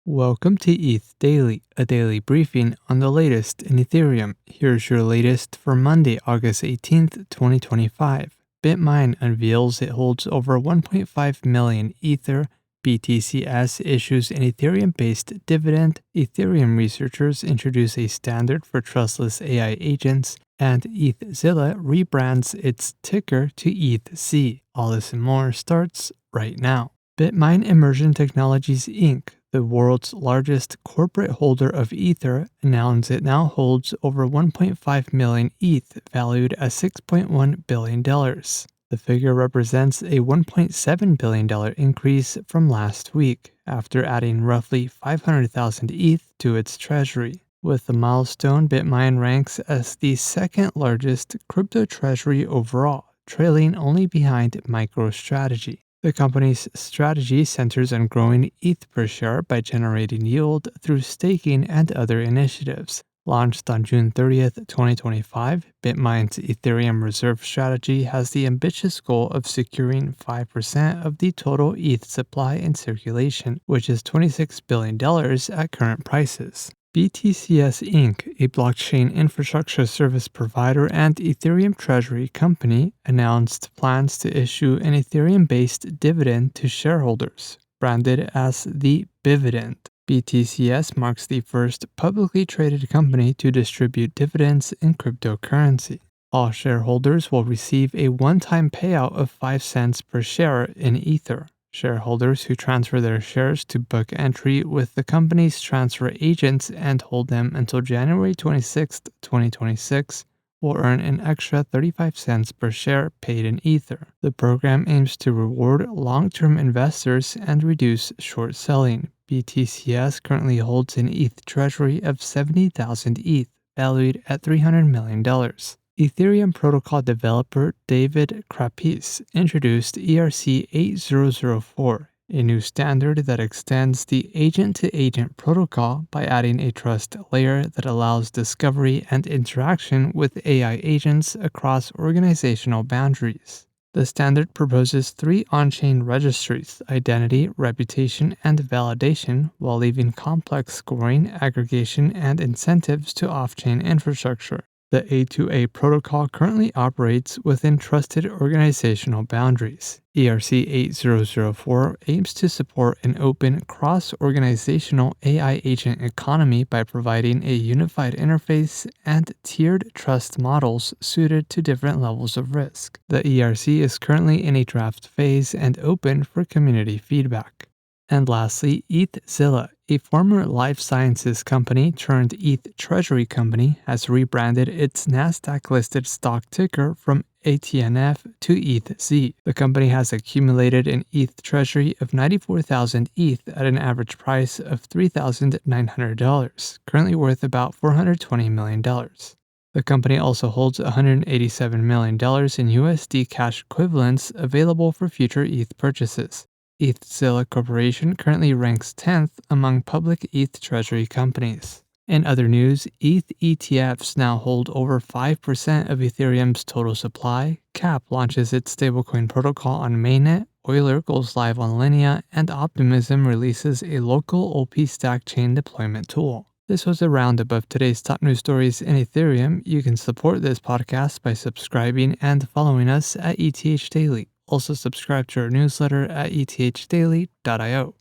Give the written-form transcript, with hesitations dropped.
Welcome to ETH Daily, a daily briefing on the latest in Ethereum. Here's your latest for Monday, August 18th, 2025. BitMine unveils it holds over 1.5 million Ether. BTCS issues an Ethereum-based dividend. Ethereum researchers introduce a standard for trustless AI agents. And ETHzilla rebrands its ticker to ETHC. All this and more starts right now. BitMine Immersion Technologies Inc., the world's largest corporate holder of Ether, announced it now holds over 1.5 million ETH, valued at $6.1 billion. The figure represents a $1.7 billion increase from last week, after adding roughly 500,000 ETH to its treasury. With the milestone, BitMine ranks as the second largest crypto treasury overall, trailing only behind MicroStrategy. The company's strategy centers on growing ETH per share by generating yield through staking and other initiatives. Launched on June 30th, 2025, BitMine's Ethereum reserve strategy has the ambitious goal of securing 5% of the total ETH supply in circulation, which is $26 billion at current prices. BTCS Inc., a blockchain infrastructure service provider and Ethereum treasury company, announced plans to issue an Ethereum-based dividend to shareholders, branded as the Bividend. BTCS marks the first publicly traded company to distribute dividends in cryptocurrency. All shareholders will receive a one-time payout of 5 cents per share in Ether. Shareholders who transfer their shares to book entry with the company's transfer agents and hold them until January 26, 2026, will earn an extra 35 cents per share paid in Ether. The program aims to reward long-term investors and reduce short selling. BTCS currently holds an ETH treasury of 70,000 ETH, valued at $300 million. Ethereum protocol developer David Krapis introduced ERC-8004, a new standard that extends the agent-to-agent protocol by adding a trust layer that allows discovery and interaction with AI agents across organizational boundaries. The standard proposes 3 on-chain registries: identity, reputation, and validation, while leaving complex scoring, aggregation, and incentives to off-chain infrastructure. The A2A protocol currently operates within trusted organizational boundaries. ERC-8004 aims to support an open, cross-organizational AI agent economy by providing a unified interface and tiered trust models suited to different levels of risk. The ERC is currently in a draft phase and open for community feedback. And lastly, ETHzilla, a former life sciences company turned ETH treasury company, has rebranded its Nasdaq-listed stock ticker from ATNF to ETHZ. The company has accumulated an ETH treasury of 94,000 ETH at an average price of $3,900, currently worth about $420 million. The company also holds $187 million in USD cash equivalents available for future ETH purchases. ETHzilla Corporation currently ranks 10th among public ETH treasury companies. In other news, ETH ETFs now hold over 5% of Ethereum's total supply. CAP launches its stablecoin protocol on mainnet, Euler goes live on Linea, and Optimism releases a local OP Stack chain deployment tool. This was a roundup of today's top news stories in Ethereum. You can support this podcast by subscribing and following us at ETH Daily. Also subscribe to our newsletter at ethdaily.io.